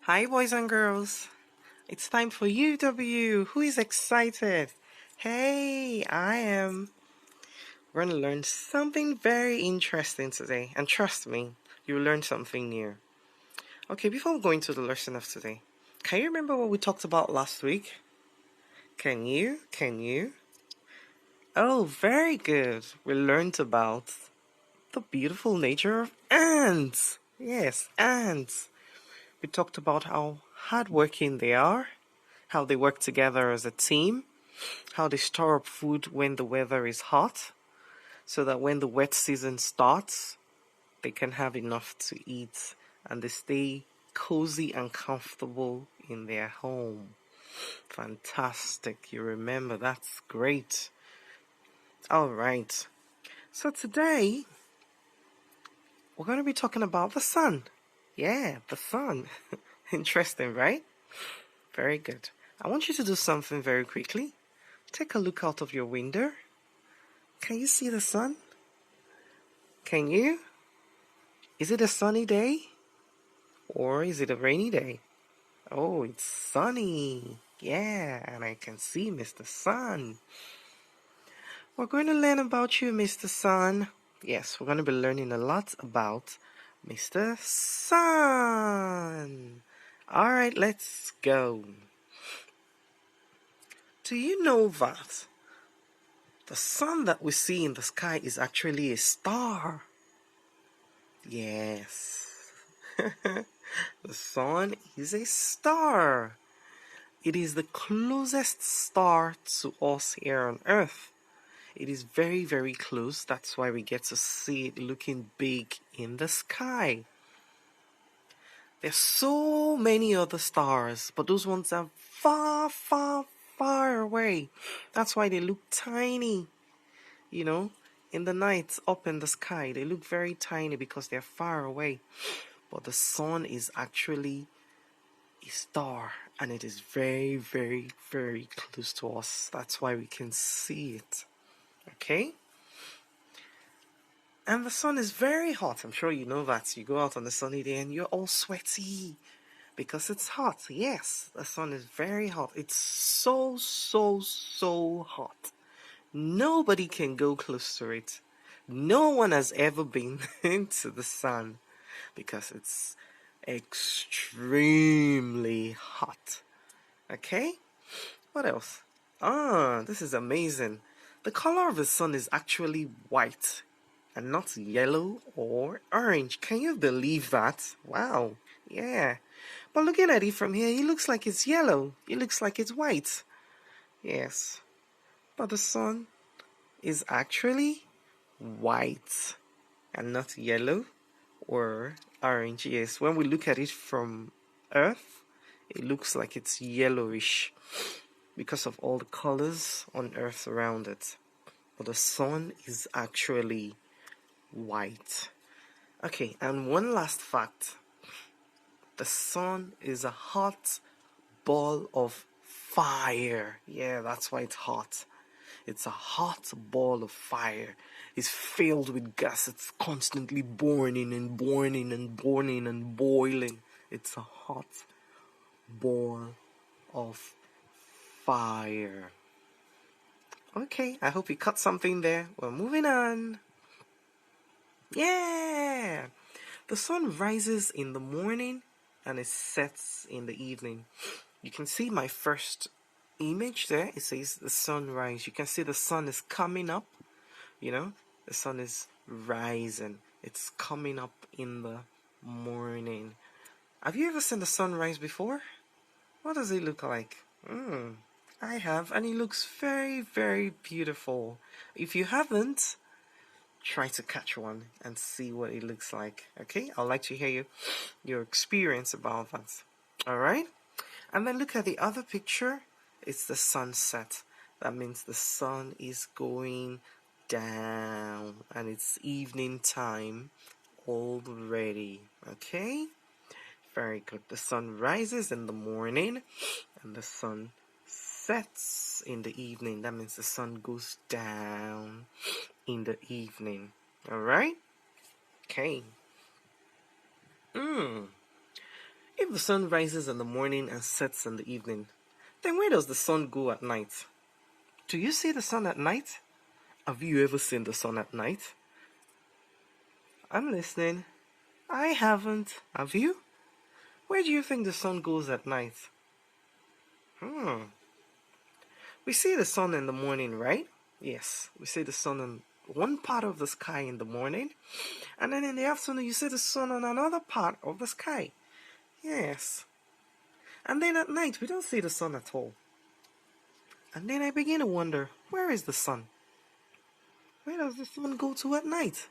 Hi, boys and girls. It's time for UW. Who is excited? Hey, I am. We're going to learn something very interesting today. And trust me, you'll learn something new. Okay, before going to the lesson of today, can you remember what we talked about last week? Can you? Oh, very good. We learned about the beautiful nature of ants. Yes, ants. We talked about how hardworking they are, how they work together as a team, how they store up food when the weather is hot, so that when the wet season starts, they can have enough to eat and they stay cozy and comfortable in their home. Fantastic. You remember, that's great. All right. So today, we're going to be talking about the sun. Yeah, the sun. Interesting, right? Very good. I want you to do something very quickly. Take a look out of your window. Can you see the sun? Can you? Is it a sunny day? Or is it a rainy day? Oh, it's sunny. Yeah, and I can see Mr. Sun. We're going to learn about you, Mr. Sun. Yes, we're going to be learning a lot about Mr. Sun. All right, let's go. Do you know that the sun that we see in the sky is actually a star? Yes. The sun is a star. It is the closest star to us here on Earth. It is very, very close. That's why we get to see it looking big in the sky. There's so many other stars, but those ones are far, far, far away. That's why they look tiny. You know, in the night up in the sky, they look very tiny because they're far away. But the sun is actually a star, and it is very, very, very close to us. That's why we can see it. Okay? And the sun is very hot. I'm sure you know that. You go out on a sunny day and you're all sweaty because it's hot. Yes, the sun is very hot. It's so, so, so hot. Nobody can go close to it. No one has ever been into the sun because it's extremely hot. Okay? What else? This is amazing. The color of the sun is actually white and not yellow or orange. Can you believe that? Wow. Yeah. But looking at it from here, it looks like it's yellow. It looks like it's white. Yes. But the sun is actually white and not yellow or orange. Yes, when we look at it from Earth, it looks like it's yellowish because of all the colors on Earth around it. But the sun is actually white. Okay, and one last fact. The sun is a hot ball of fire. Yeah, that's why it's hot. It's a hot ball of fire. It's filled with gas. It's constantly burning and burning and burning and boiling. It's a hot ball of fire. Okay, I hope you caught something there. We're moving on. Yeah! The sun rises in the morning and it sets in the evening. You can see my first image there. It says the sunrise. You can see the sun is coming up. You know, the sun is rising. It's coming up in the morning. Have you ever seen the sunrise before? What does it look like? I have, and it looks very, very beautiful. If you haven't, try to catch one and see what it looks like. Okay, I'd like to hear your experience about that. All right, and then look at the other picture. It's the sunset. That means the sun is going down and it's evening time already. Okay, very good. The sun rises in the morning and the sun sets in the evening. That means the sun goes down in the evening. All right? Okay. If If the sun rises in the morning and sets in the evening, then where does the sun go at night? Do you see the sun at night? Have you ever seen the sun at night? I'm listening. I haven't. Have you? Where do you think the sun goes at night? We see the sun in the morning, right? Yes, we see the sun on one part of the sky in the morning, and then in the afternoon you see the sun on another part of the sky. Yes. And then at night we don't see the sun at all. And then I begin to wonder, where is the sun? Where does the sun go to at night?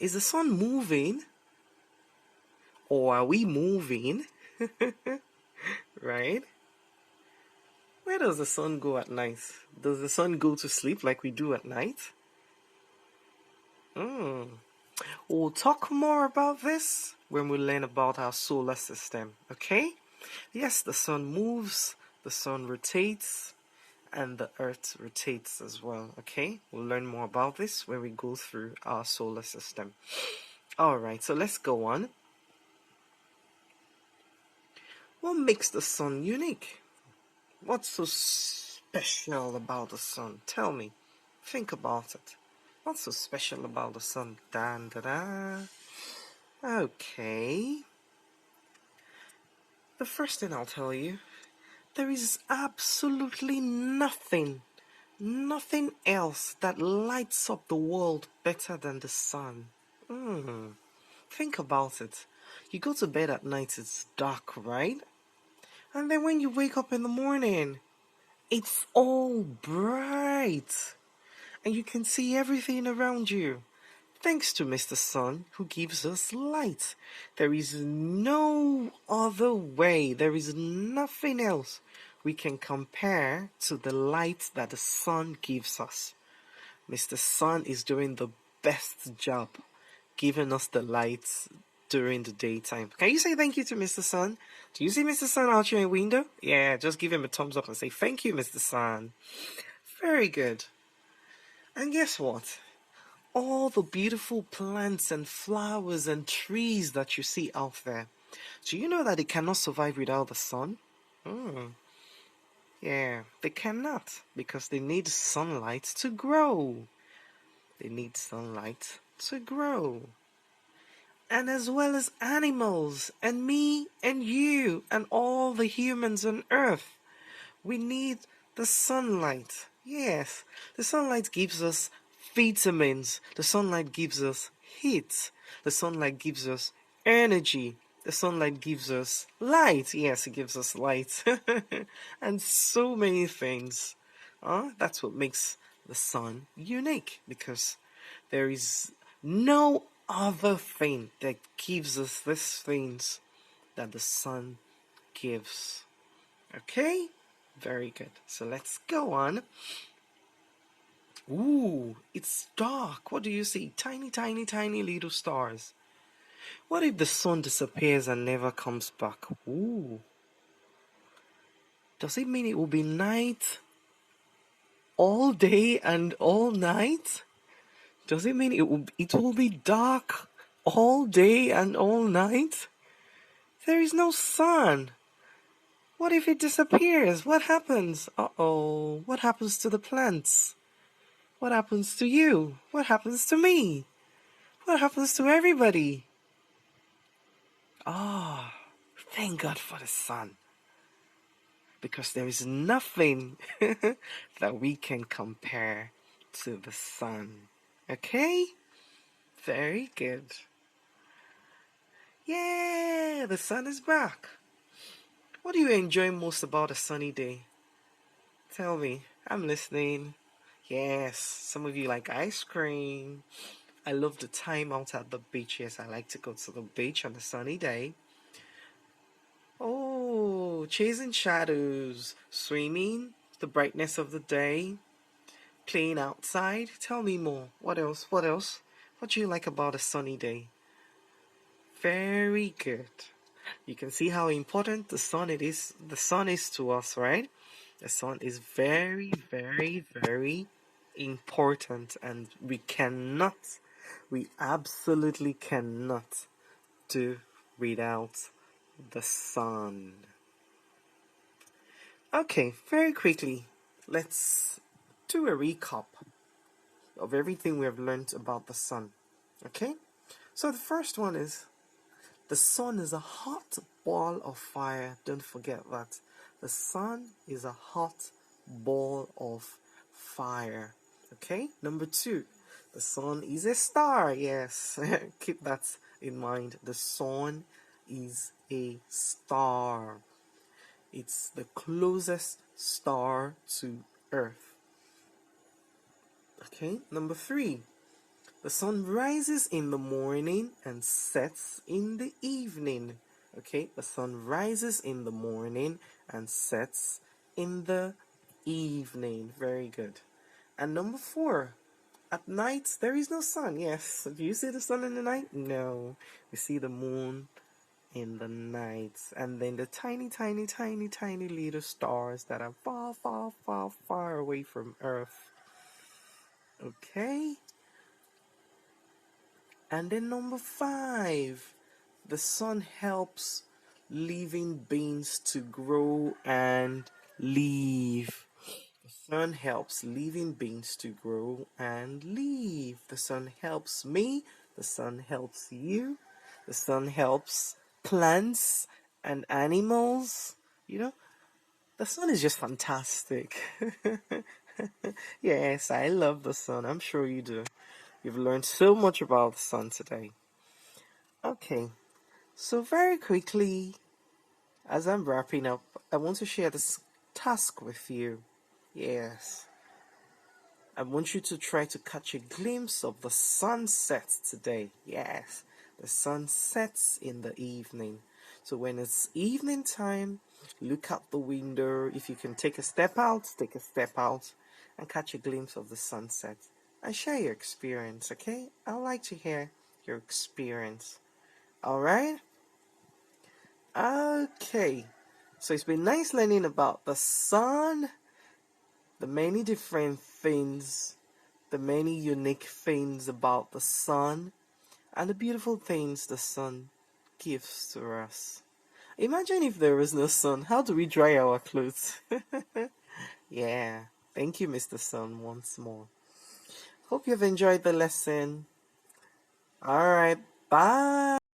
Is the sun moving? Or are we moving? Right? Where does the sun go at night? Does the sun go to sleep like we do at night? We'll talk more about this when we learn about our solar system, okay? Yes, the sun moves, the sun rotates, and the earth rotates as well, okay? We'll learn more about this when we go through our solar system. Alright, so let's go on. What makes the sun unique? What's so special about the sun? Tell me. Think about it. What's so special about the sun? Dan da da. Okay. The first thing I'll tell you, there is absolutely nothing else that lights up the world better than the sun. Think about it. You go to bed at night, it's dark, right? And then when you wake up in the morning, it's all bright. And you can see everything around you. Thanks to Mr. Sun, who gives us light. There is no other way, there is nothing else we can compare to the light that the sun gives us. Mr. Sun is doing the best job giving us the lights during the daytime. Can you say thank you to Mr. Sun? Do you see Mr. Sun out your window? Yeah, just give him a thumbs up and say thank you, Mr. Sun. Very good. And guess what? All the beautiful plants and flowers and trees that you see out there, do you know that they cannot survive without the sun? Yeah, they cannot, because they need sunlight to grow. They need sunlight to grow. And as well as animals, and me, and you, and all the humans on earth, we need the sunlight. Yes, the sunlight gives us vitamins. The sunlight gives us heat. The sunlight gives us energy. The sunlight gives us light. Yes, it gives us light. And so many things. That's what makes the sun unique, because there is no other thing that gives us these things that the sun gives. Okay? Very good. So let's go on. Ooh, it's dark. What do you see? Tiny, tiny, tiny little stars. What if the sun disappears and never comes back? Ooh. Does it mean it will be night all day and all night? Does it mean it will be dark all day and all night? There is no sun. What if it disappears? What happens? Uh-oh. What happens to the plants? What happens to you? What happens to me? What happens to everybody? Thank God for the sun. Because there is nothing that we can compare to the sun. Okay? Very good. Yeah, the sun is back. What do you enjoy most about a sunny day? Tell me. I'm listening. Yes, some of you like ice cream. I love the time out at the beach. Yes, I like to go to the beach on a sunny day. Oh, chasing shadows, swimming, the brightness of the day, playing outside. Tell me more. What else? What else? What do you like about a sunny day? Very good. You can see how important the sun is to us, right? The sun is very, very, very important, and we absolutely cannot do without the sun? Okay, very quickly, let's do a recap of everything we have learned about the sun. Okay? So the first one is the sun is a hot ball of fire. Don't forget that. The sun is a hot ball of fire. Okay? Number two, the sun is a star. Yes, keep that in mind. The sun is a star. It's the closest star to Earth. Okay? Number three, the sun rises in the morning and sets in the evening. Okay, the sun rises in the morning and sets in the evening. Very good. And number four, at night there is no sun. Yes, do you see the sun in the night? No, we see the moon in the night, and then the tiny, tiny, tiny, tiny little stars that are far, far, far, far away from Earth. Okay. And then number five, the sun helps living beings to grow and live. The sun helps living beings to grow and live. The sun helps me. The sun helps you. The sun helps plants and animals. You know, the sun is just fantastic. Yes, I love the sun. I'm sure you do. You've learned so much about the sun today. Okay, so very quickly, as I'm wrapping up, I want to share this task with you. Yes, I want you to try to catch a glimpse of the sunset today. Yes, the sun sets in the evening. So when it's evening time, look out the window. If you can take a step out, take a step out and catch a glimpse of the sunset. And share your experience, okay? I'd like to hear your experience. Alright? Okay. So it's been nice learning about the sun, the many different things, the many unique things about the sun, and the beautiful things the sun gives to us. Imagine if there was no sun. How do we dry our clothes? Yeah. Thank you, Mr. Sun, once more. Hope you've enjoyed the lesson. Alright. Bye.